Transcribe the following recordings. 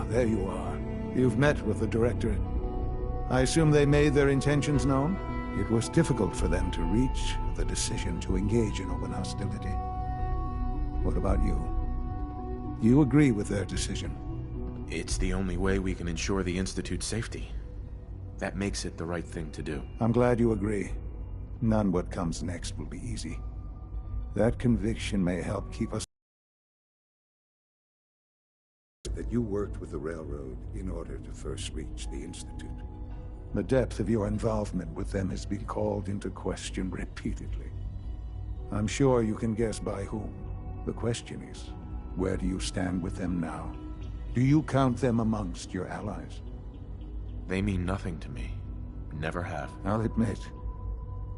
there you are. You've met with the Directorate. I assume they made their intentions known? It was difficult for them to reach the decision to engage in open hostility. What about you? You agree with their decision? It's the only way we can ensure the Institute's safety. That makes it the right thing to do. I'm glad you agree. None what comes next will be easy. That conviction may help keep us... that you worked with the Railroad in order to first reach the Institute. The depth of your involvement with them has been called into question repeatedly. I'm sure you can guess by whom. The question is, where do you stand with them now? Do you count them amongst your allies? They mean nothing to me. Never have. I'll admit,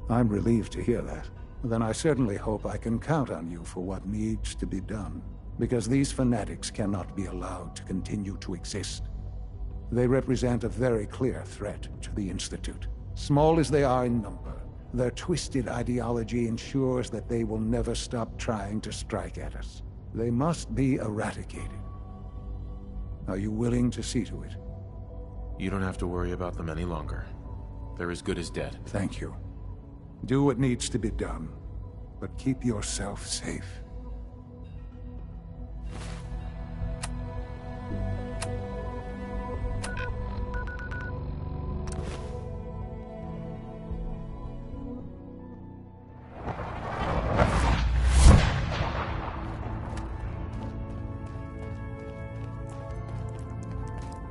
I'm relieved to hear that. Then I certainly hope I can count on you for what needs to be done. Because these fanatics cannot be allowed to continue to exist. They represent a very clear threat to the Institute. Small as they are in number, their twisted ideology ensures that they will never stop trying to strike at us. They must be eradicated. Are you willing to see to it? You don't have to worry about them any longer. They're as good as dead. Thank you. Do what needs to be done, but keep yourself safe.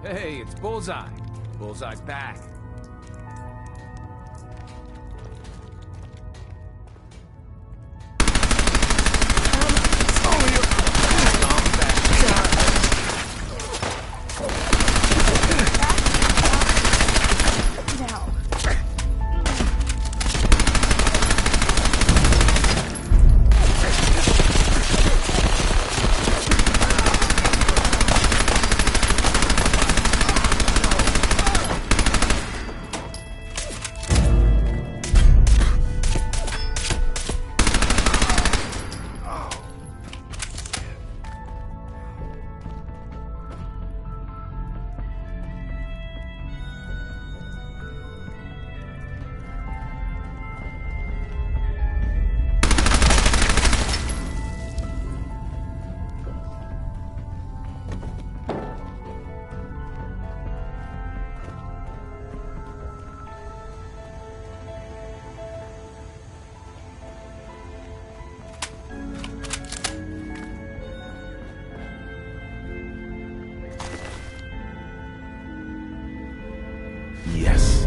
Hey, it's Bullseye. Bullseye's back. Yes.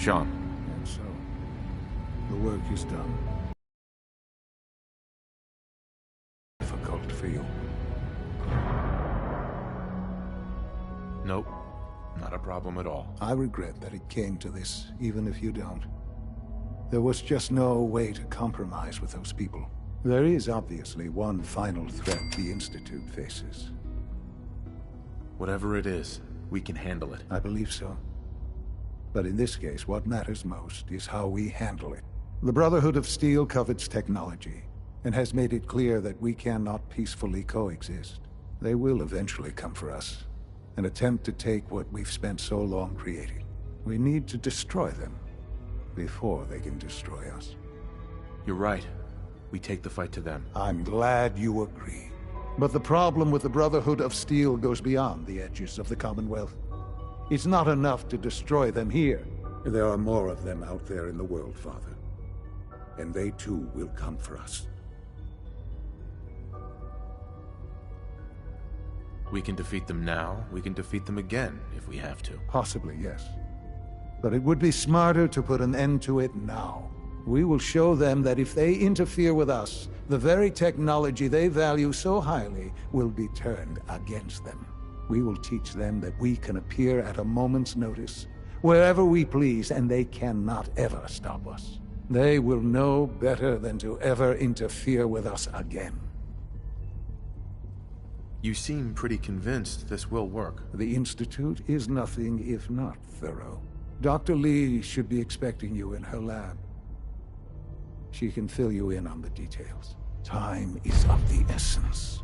Sean. And so, the work is done. Difficult for you. Nope. Not a problem at all. I regret that it came to this, even if you don't. There was just no way to compromise with those people. There is obviously one final threat the Institute faces. Whatever it is, we can handle it. I believe so. But in this case, what matters most is how we handle it. The Brotherhood of Steel covets technology, and has made it clear that we cannot peacefully coexist. They will eventually come for us, and attempt to take what we've spent so long creating. We need to destroy them before they can destroy us. You're right. We take the fight to them. I'm glad you agree. But the problem with the Brotherhood of Steel goes beyond the edges of the Commonwealth. It's not enough to destroy them here. There are more of them out there in the world, Father. And they too will come for us. We can defeat them now, we can defeat them again, if we have to. Possibly, yes. But it would be smarter to put an end to it now. We will show them that if they interfere with us, the very technology they value so highly will be turned against them. We will teach them that we can appear at a moment's notice, wherever we please, and they cannot ever stop us. They will know better than to ever interfere with us again. You seem pretty convinced this will work. The Institute is nothing if not thorough. Dr. Lee should be expecting you in her lab. She can fill you in on the details. Time is of the essence.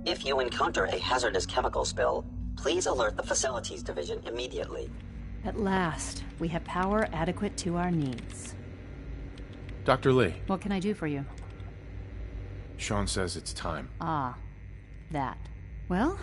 If you encounter a hazardous chemical spill, please alert the Facilities Division immediately. At last, we have power adequate to our needs. Dr. Lee. What can I do for you? Sean says it's time. Ah, that. Well,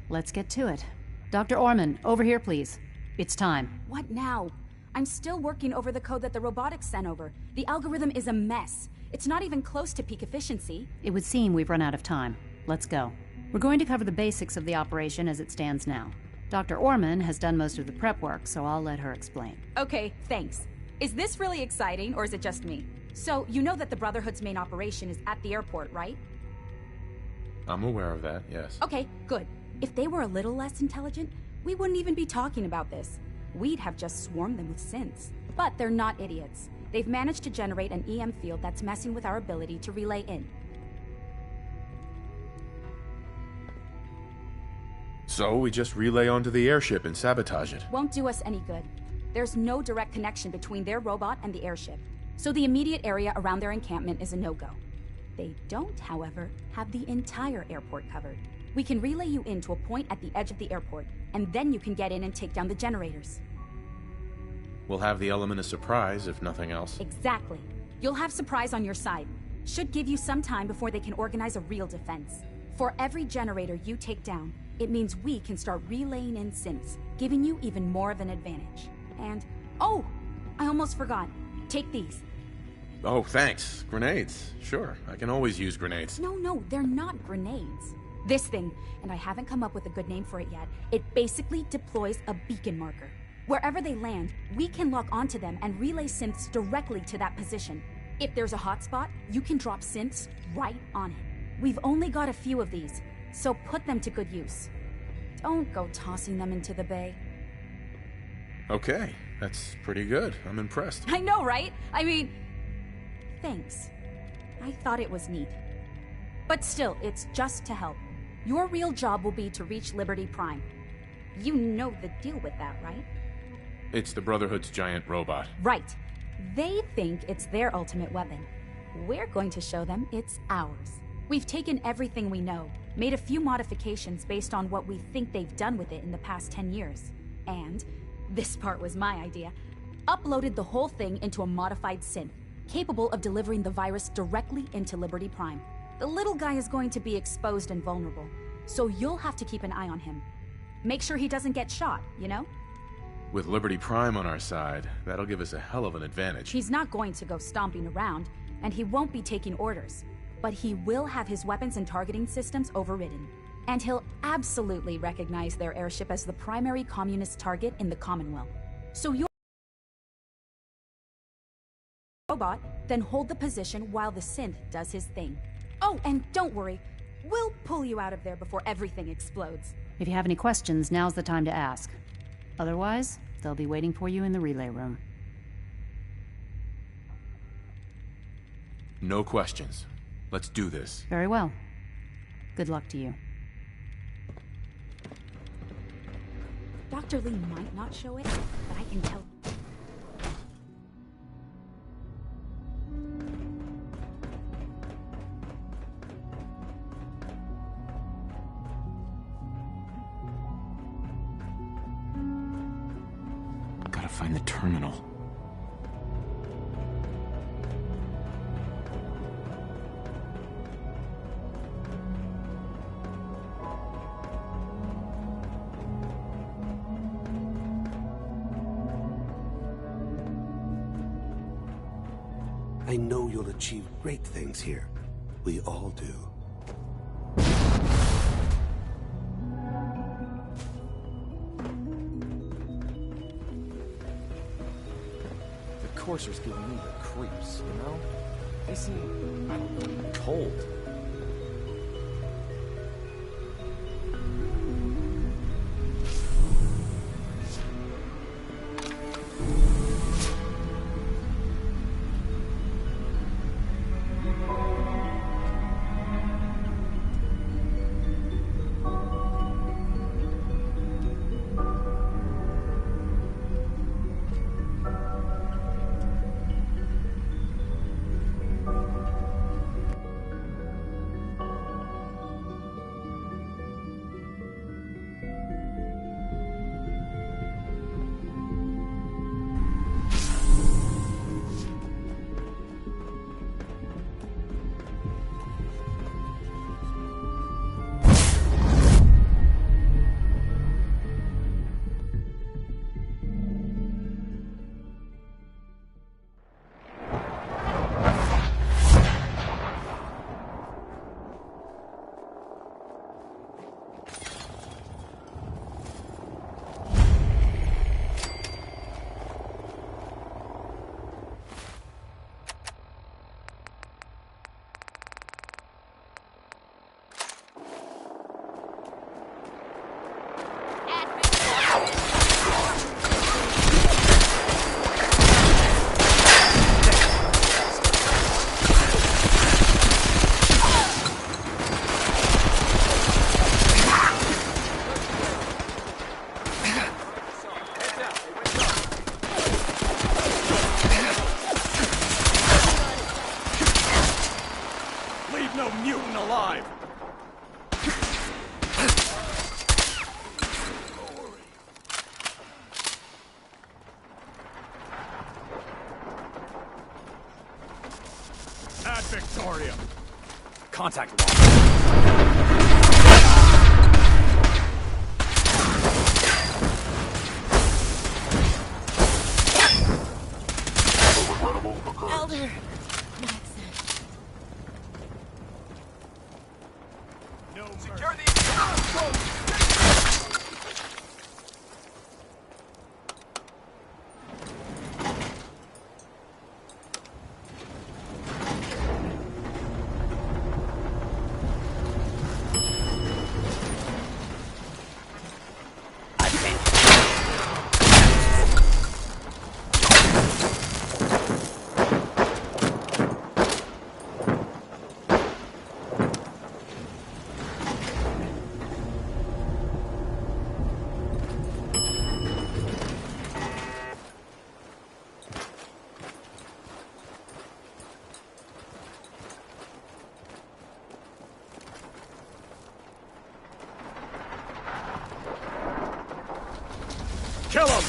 let's get to it. Dr. Orman, over here, please. It's time. What now? I'm still working over the code that the robotics sent over. The algorithm is a mess. It's not even close to peak efficiency. It would seem we've run out of time. Let's go. We're going to cover the basics of the operation as it stands now. Dr. Orman has done most of the prep work, so I'll let her explain. Okay, thanks. Is this really exciting, or is it just me? So, you know that the Brotherhood's main operation is at the airport, right? I'm aware of that, yes. Okay, good. If they were a little less intelligent, we wouldn't even be talking about this. We'd have just swarmed them with synths. But they're not idiots. They've managed to generate an EM field that's messing with our ability to relay in. So we just relay onto the airship and sabotage it. Won't do us any good. There's no direct connection between their robot and the airship, so the immediate area around their encampment is a no-go. They don't, however, have the entire airport covered. We can relay you into a point at the edge of the airport, and then you can get in and take down the generators. We'll have the element of surprise, if nothing else. Exactly. You'll have surprise on your side. Should give you some time before they can organize a real defense. For every generator you take down, it means we can start relaying in synths, giving you even more of an advantage. And, oh, I almost forgot. Take these. Oh, thanks. Grenades. Sure, I can always use grenades. No, they're not grenades. This thing, and I haven't come up with a good name for it yet, it basically deploys a beacon marker. Wherever they land, we can lock onto them and relay synths directly to that position. If there's a hotspot, you can drop synths right on it. We've only got a few of these, so put them to good use. Don't go tossing them into the bay. Okay, that's pretty good. I'm impressed. I know, right? I mean, thanks. I thought it was neat. But still, it's just to help. Your real job will be to reach Liberty Prime. You know the deal with that, right? It's the Brotherhood's giant robot. Right. They think it's their ultimate weapon. We're going to show them it's ours. We've taken everything we know, made a few modifications based on what we think they've done with it in the past 10 years. And, this part was my idea, uploaded the whole thing into a modified synth, capable of delivering the virus directly into Liberty Prime. The little guy is going to be exposed and vulnerable, so you'll have to keep an eye on him. Make sure he doesn't get shot, you know? With Liberty Prime on our side, that'll give us a hell of an advantage. He's not going to go stomping around, and he won't be taking orders. But he will have his weapons and targeting systems overridden. And he'll absolutely recognize their airship as the primary communist target in the Commonwealth. So you're robot, then hold the position while the synth does his thing. Oh, and don't worry. We'll pull you out of there before everything explodes. If you have any questions, now's the time to ask. Otherwise, they'll be waiting for you in the relay room. No questions. Let's do this. Very well. Good luck to you. Dr. Lee might not show it, but I can tell. Gotta find the terminal. I know you'll achieve great things here. We all do. The coursers give me the creeps, you know? They seem, I don't know, cold. Contact lost. Elder! No secure these. Kill him!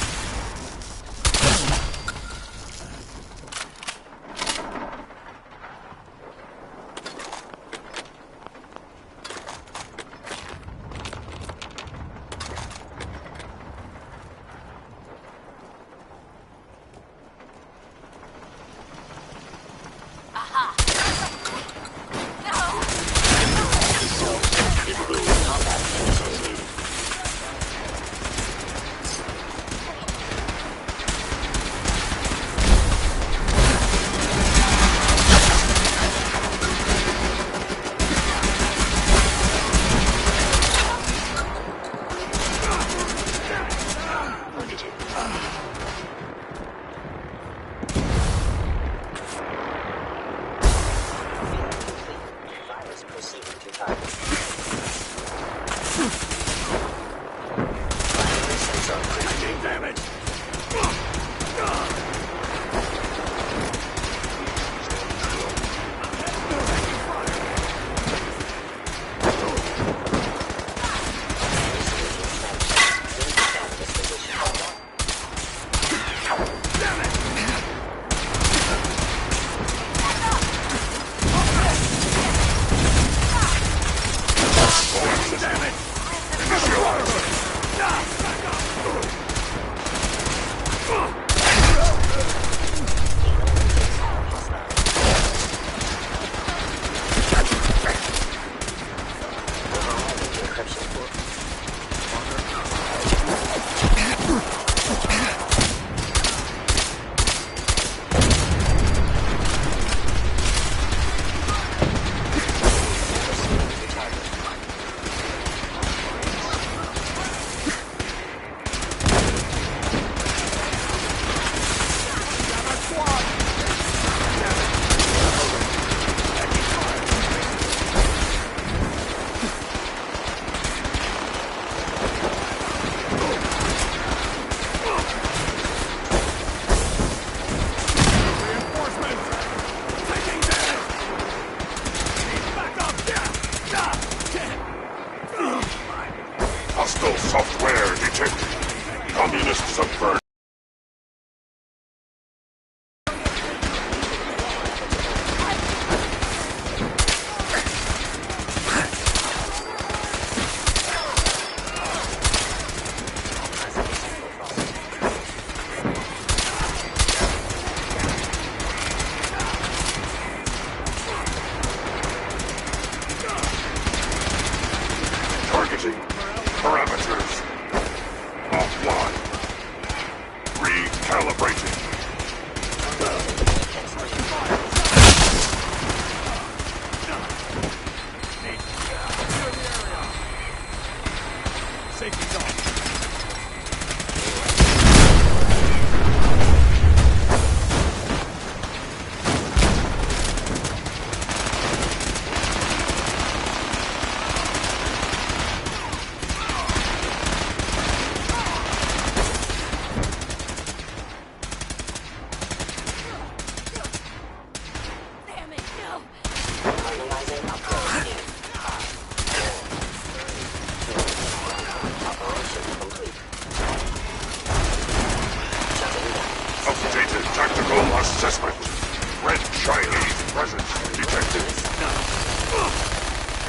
Mechanist subvert. Targeting. Parameters. Offline. Recalibrating. Safety zone. Finalizing upgrade in. Operation complete. Shutting down. Updated tactical assessment. Red Chinese presence detected.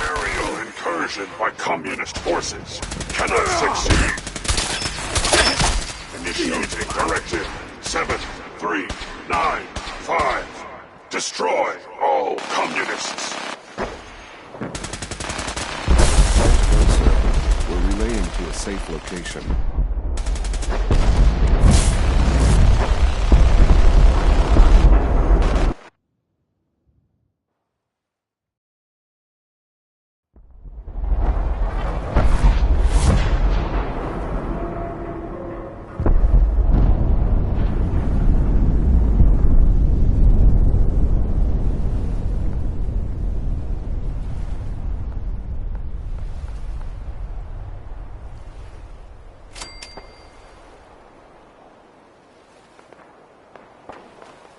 Aerial incursion by communist forces. Cannot succeed. Initiating directive 7395. Destroy all communists. We're relaying to a safe location.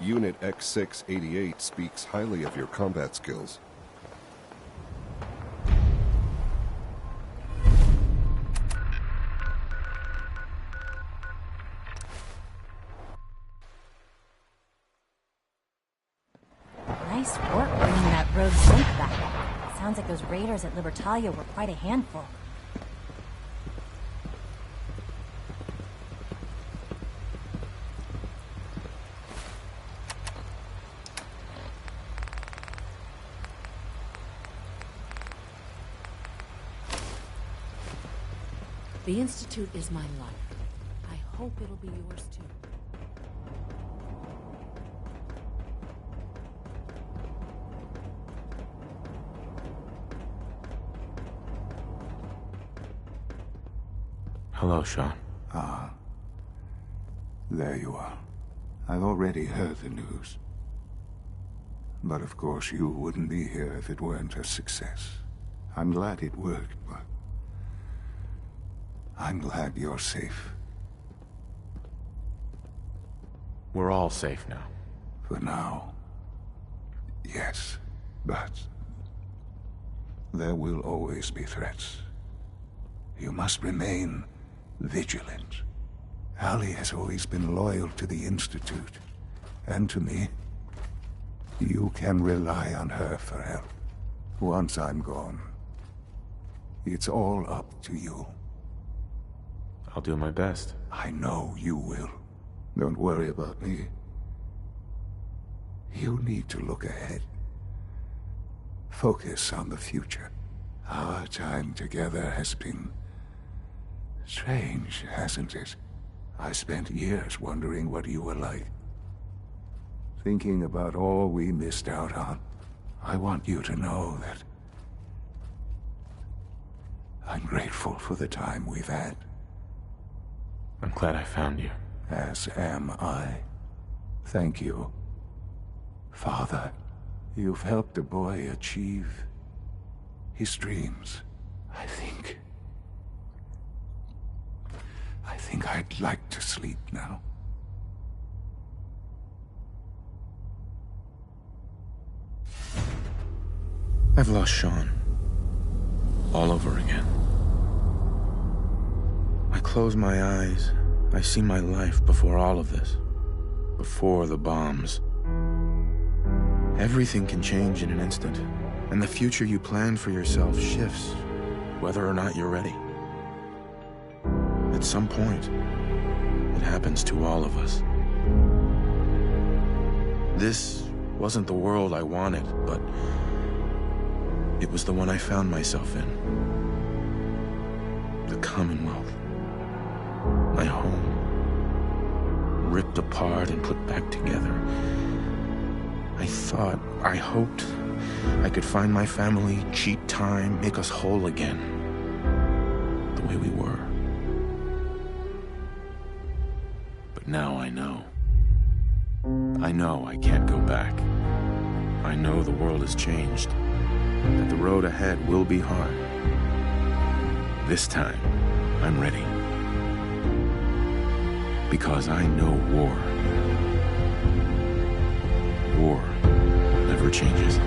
Unit X688 speaks highly of your combat skills. Nice work bringing that road sync back. Sounds like those raiders at Libertalia were quite a handful. The Institute is my life. I hope it'll be yours too. Hello, Sean. Ah. There you are. I've already heard the news. But of course you wouldn't be here if it weren't a success. I'm glad it worked, but I'm glad you're safe. We're all safe now. For now. Yes, but there will always be threats. You must remain vigilant. Allie has always been loyal to the Institute, and to me. You can rely on her for help. Once I'm gone, it's all up to you. I'll do my best. I know you will. Don't worry about me. You need to look ahead. Focus on the future. Our time together has been strange, hasn't it? I spent years wondering what you were like. Thinking about all we missed out on. I want you to know that I'm grateful for the time we've had. I'm glad I found you. As am I. Thank you. Father, you've helped a boy achieve his dreams. I think I'd like to sleep now. I've lost Sean. All over again. I close my eyes, I see my life before all of this. Before the bombs. Everything can change in an instant, and the future you plan for yourself shifts, whether or not you're ready. At some point, it happens to all of us. This wasn't the world I wanted, but it was the one I found myself in. The Commonwealth. My home. Ripped apart and put back together. I hoped I could find my family, cheat time, make us whole again. The way we were. But now I know. I know I can't go back. I know the world has changed. That the road ahead will be hard. This time, I'm ready. Because I know war. War never changes.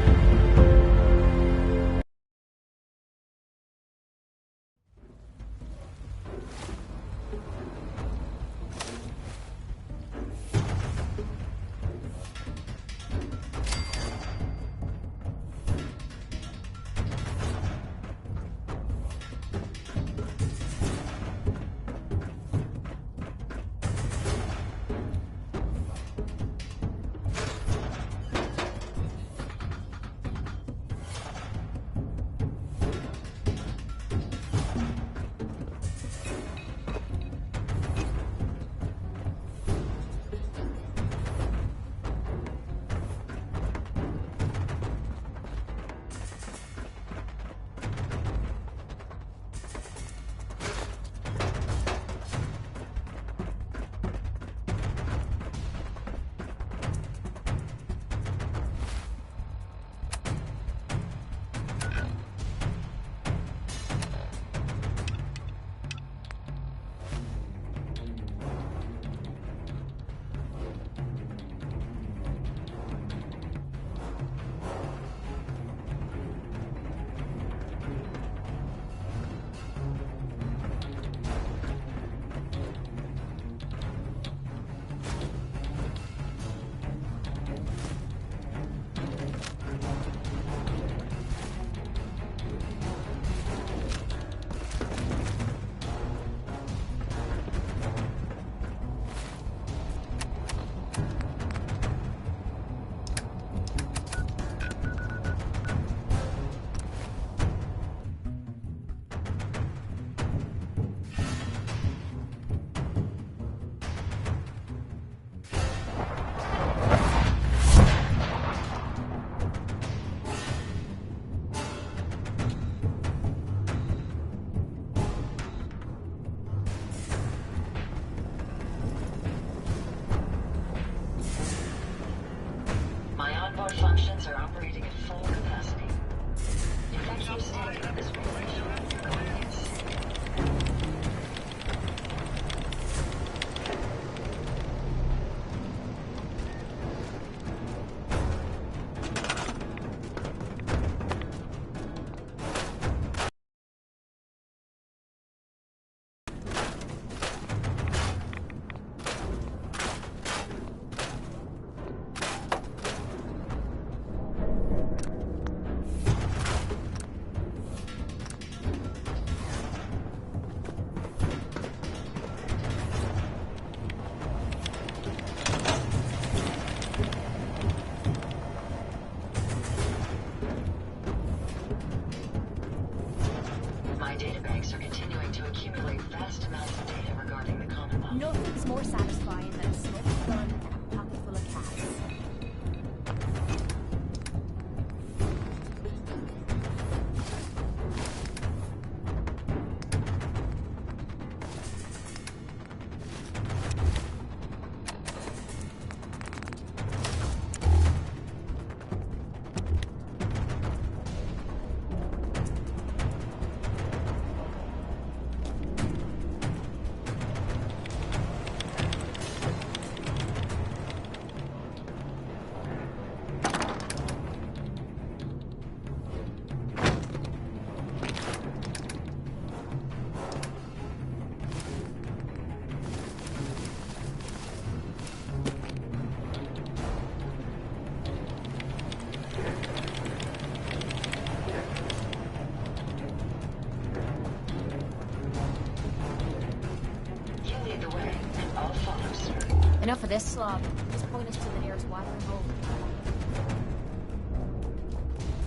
Enough of this slob. Just point us to the nearest watering hole.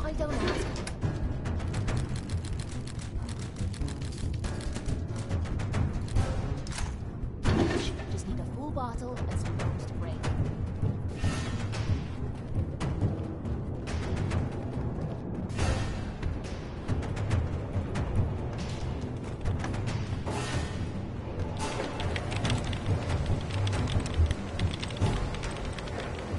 I don't ask. Just need a full bottle,